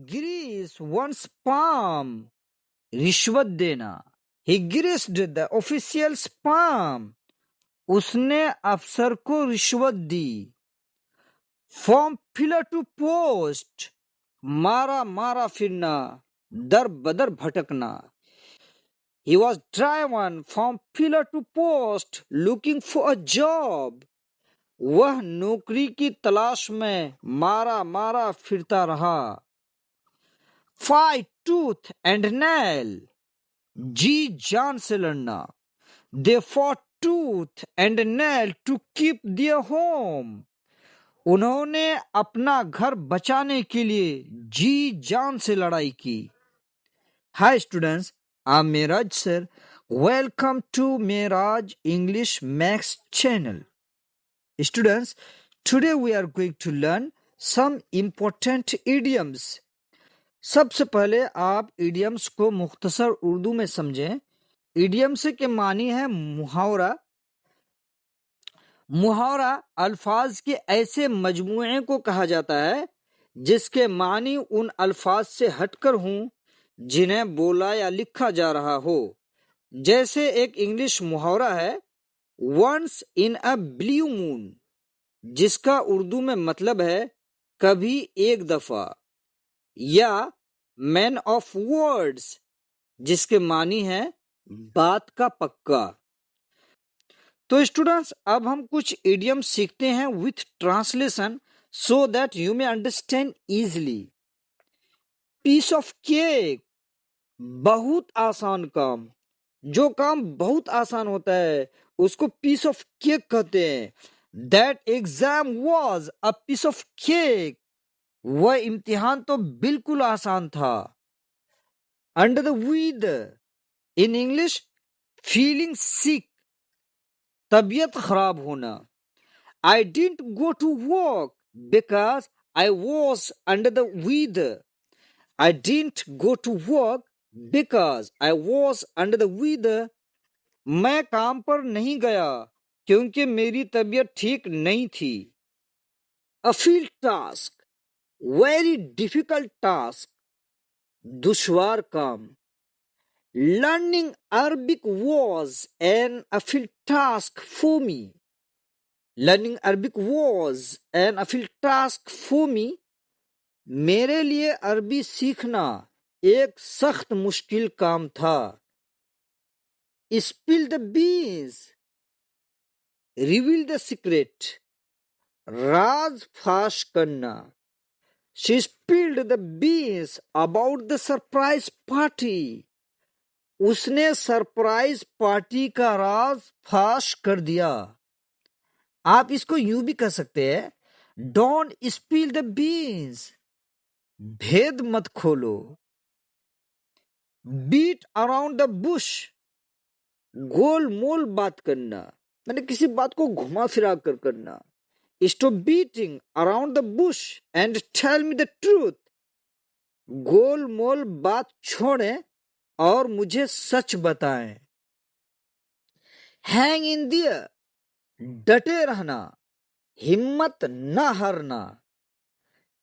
grease one's palm, रिश्वत देना. He greased the official's palm. उसने अफसर को रिश्वत दी. From pillar to post, मारा मारा फिरना, दर बदर भटकना. He was driven from pillar to post looking for a job. वह नौकरी की तलाश में मारा मारा फिरता रहा. Fight tooth and nail, जी जान से लड़ना. They fought tooth and nail to keep their home. उन्होंने अपना घर बचाने के लिए जी जान से लड़ाई की. Hi students, I'm Miraj sir. Welcome to Miraj English Max channel. Students, today we are going to learn some important idioms. सबसे पहले आप idioms को मुख्तसर उर्दू में समझें. idioms के मानी है मुहावरा. मुहावरा अल्फाज के ऐसे मजमूए को कहा जाता है जिसके मानी उन अल्फाज से हटकर हों जिन्हें बोला या लिखा जा रहा हो. जैसे एक इंग्लिश मुहावरा है once in a blue moon, जिसका उर्दू में मतलब है कभी एक दफा, या मैन ऑफ वर्ड्स, जिसके मानी है बात का पक्का. तो स्टूडेंट्स, अब हम कुछ इडियम सीखते हैं with translation so that you may understand easily. Piece of cake, बहुत आसान काम. जो काम बहुत आसान होता है उसको पीस ऑफ केक कहते हैं. That exam was a piece of cake, वह इम्तिहान तो बिल्कुल आसान था. Under the weather, in English feeling sick, तबीयत खराब होना. I didn't go to work because I was under the weather. I didn't go to work because I was under the weather. मैं काम पर नहीं गया क्योंकि मेरी तबीयत ठीक नहीं थी. A field task, very difficult task, दुश्वार काम. Learning Arabic was an a field task for me. Learning Arabic was an a field task for me. मेरे लिए अरबी सीखना एक सख्त मुश्किल काम था. Spill the beans, reveal the secret, राज फाश करना. She spilled the beans about the surprise party. उसने सरप्राइज पार्टी का राज फाश कर दिया. आप इसको यूं भी कह सकते हैं, डोंट स्पिल द बीन्स, भेद मत खोलो. बीट अराउंड द बुश, गोल मोल बात करना, मैंने किसी बात को घुमा फिरा कर करना. Stop beating around the bush and tell me the truth, गोल मोल बात छोड़ें और मुझे सच बताएं. हैंग इन दियर, डटे रहना, हिम्मत न हारना.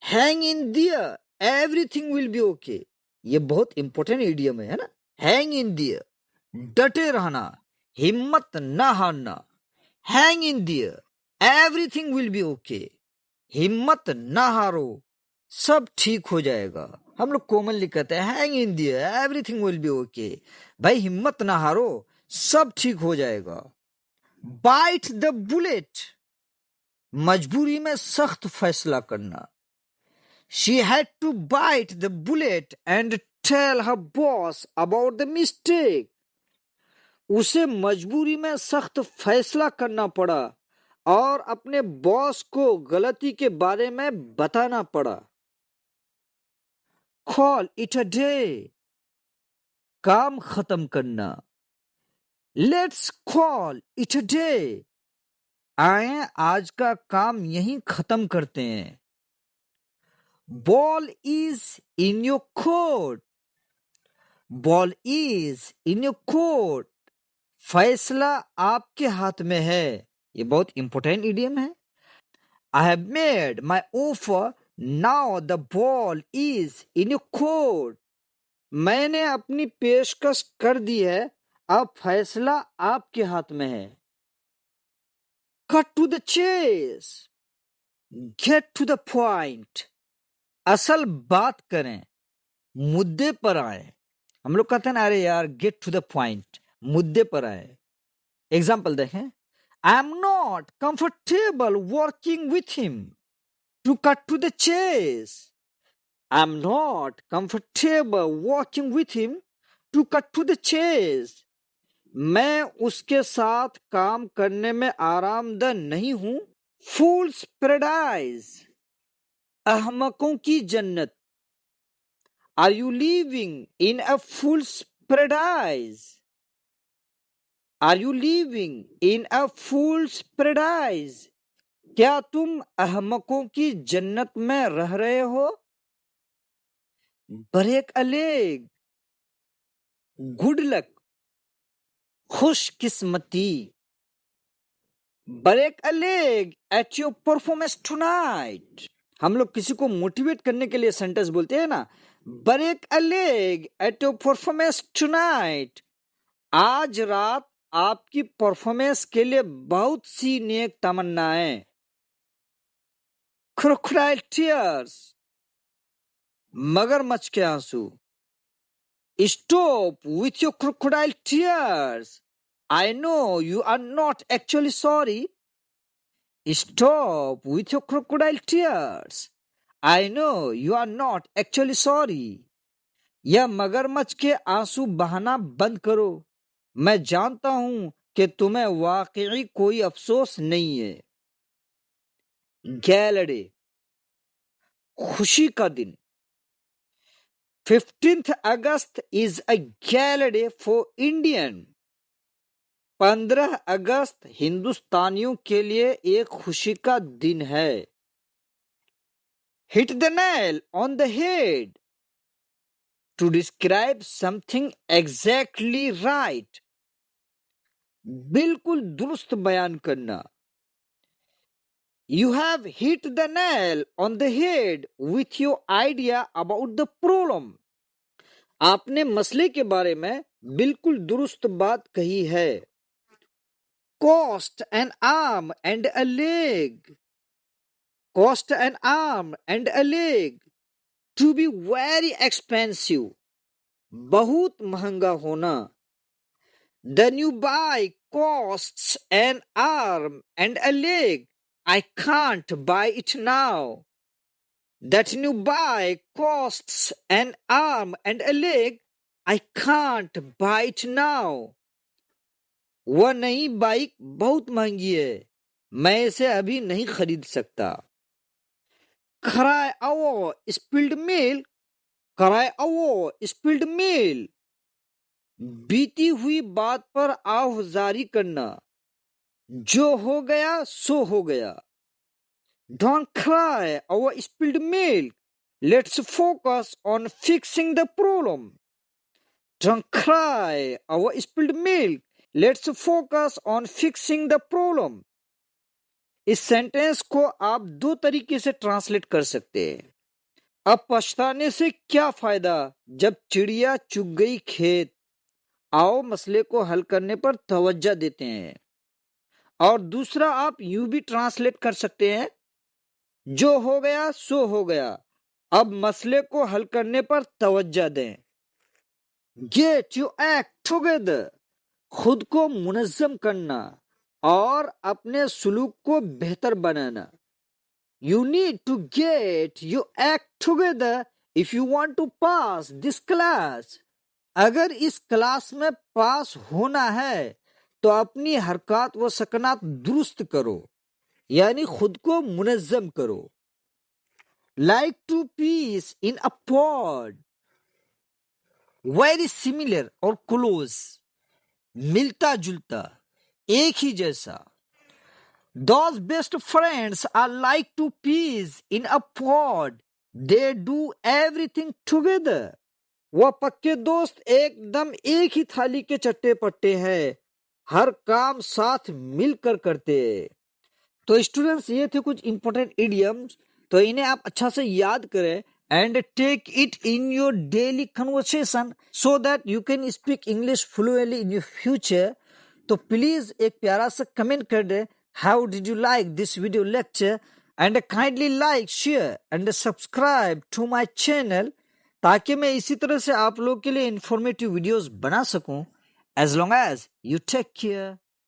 Hang in there, everything will be okay. ये बहुत इंपॉर्टेंट इडियम है ना. हैंग इन दियर, डटे रहना, हिम्मत न हारना. Hang in there, everything will be okay. हिम्मत न हारो, सब ठीक हो जाएगा. हम लोग कॉमनली कहते हैं hang in there, everything will be okay. भाई हिम्मत ना हारो, सब ठीक हो जाएगा. बाइट द बुलेट, मजबूरी में सख्त फैसला करना. She had to bite the bullet and tell her boss about the mistake. उसे मजबूरी में सख्त फैसला करना पड़ा और अपने बॉस को गलती के बारे में बताना पड़ा. Call it a day, काम खत्म करना. Let's call it a day, आए आज का काम यहीं खत्म करते हैं. Ball is in your court, ball is in your court, फैसला आपके हाथ में है. ये बहुत इंपॉर्टेंट इडियम है. I have made my offer now the ball is in your court. मैंने अपनी पेशकश कर दी है, अब फैसला आपके हाथ में है। Cut to the chase, get to the point. असल बात करें, मुद्दे पर आए। हम लोग कहते हैं ना, अरे यार गेट टू द पॉइंट, मुद्दे पर आए। एग्जाम्पल देखें, I am not comfortable working with him. To cut to the chase, I am not comfortable working with him. To cut to the chase, मैं उसके साथ काम करने में आरामदह नहीं हूं। फूल्स पैराडाइज, अहमकों की जन्नत। Are you living in a fool's paradise? Are you living in a fool's paradise? क्या तुम अहमकों की जन्नत में रह रहे हो? Break a leg, good luck, खुशकिस्मती। Break a leg at your performance tonight. हम लोग किसी को मोटिवेट करने के लिए सेंटेंस बोलते हैं ना, break a leg at your performance tonight. आज रात आपकी परफॉर्मेंस के लिए बहुत सी नेक तमन्नाएं। क्रोकोडाइल टीयर्स, मगरमच्छ के आंसू। Stop with your crocodile tears, I know you are not actually sorry. Stop with your crocodile tears, I know you are not actually sorry. यह मगरमच्छ के आंसू बहाना बंद करो, मैं जानता हूं कि तुम्हें वाकई कोई अफसोस नहीं है। गैलडे, खुशी का दिन। 15th August is a gala day for Indian. 15 अगस्त हिंदुस्तानियों के लिए एक खुशी का दिन है। Hit the nail on the head, to describe something exactly right. बिल्कुल दुरुस्त बयान करना। You have hit the nail on the head with your idea about the problem. आपने मसले के बारे में बिल्कुल दुरुस्त बात कही है। Cost an arm and a leg. Cost an arm and a leg. To be very expensive. बहुत महंगा होना। The new bike costs an arm and a leg. I can't buy it now. That new bike costs an arm and a leg. I can't buy it now. वह नई bike बहुत महंगी है, मैं इसे अभी नहीं खरीद सकता। Cry over spilled milk. Cry over spilled milk. बीती हुई बात पर आहुजारी करना, जो हो गया सो हो गया। Don't cry over spilled milk. Let's focus on fixing the problem. Don't cry over spilled milk. Let's focus on fixing the problem. इस सेंटेंस को आप दो तरीके से ट्रांसलेट कर सकते हैं। अब पछताने से क्या फायदा जब चिड़िया चुग गई खेत। आओ मसले को हल करने पर तवज्जो देते हैं। और दूसरा आप यूं भी ट्रांसलेट कर सकते हैं, जो हो गया सो हो गया, अब मसले को हल करने पर तवज्जो दें। गेट यू एक्ट टुगेदर, खुद को मुनज़्ज़म करना और अपने सुलूक को बेहतर बनाना। You need to get you act together if you want to pass this class. अगर इस क्लास में पास होना है तो अपनी हरकत व सकनात दुरुस्त करो, यानी खुद को मुनज़्ज़म करो। Like two peas in a pod, very similar or close, मिलता जुलता, एक ही जैसा। Those best friends are like two peas in a pod, they do everything together. वह पक्के दोस्त एकदम एक ही थाली के चट्टे पट्टे हैं, हर काम साथ मिलकर करते हैं। तो स्टूडेंट्स, ये थे कुछ इंपॉर्टेंट इडियम्स तो इन्हें आप अच्छा से याद करें and take it in your daily conversation so that you can speak English fluently in your future. तो प्लीज एक प्यारा सा कमेंट कर दे how did you like this video lecture and kindly like share and subscribe to my channel ताकि मैं इसी तरह से आप लोग के लिए इंफॉर्मेटिव वीडियोस बना सकूं. As long as you take care.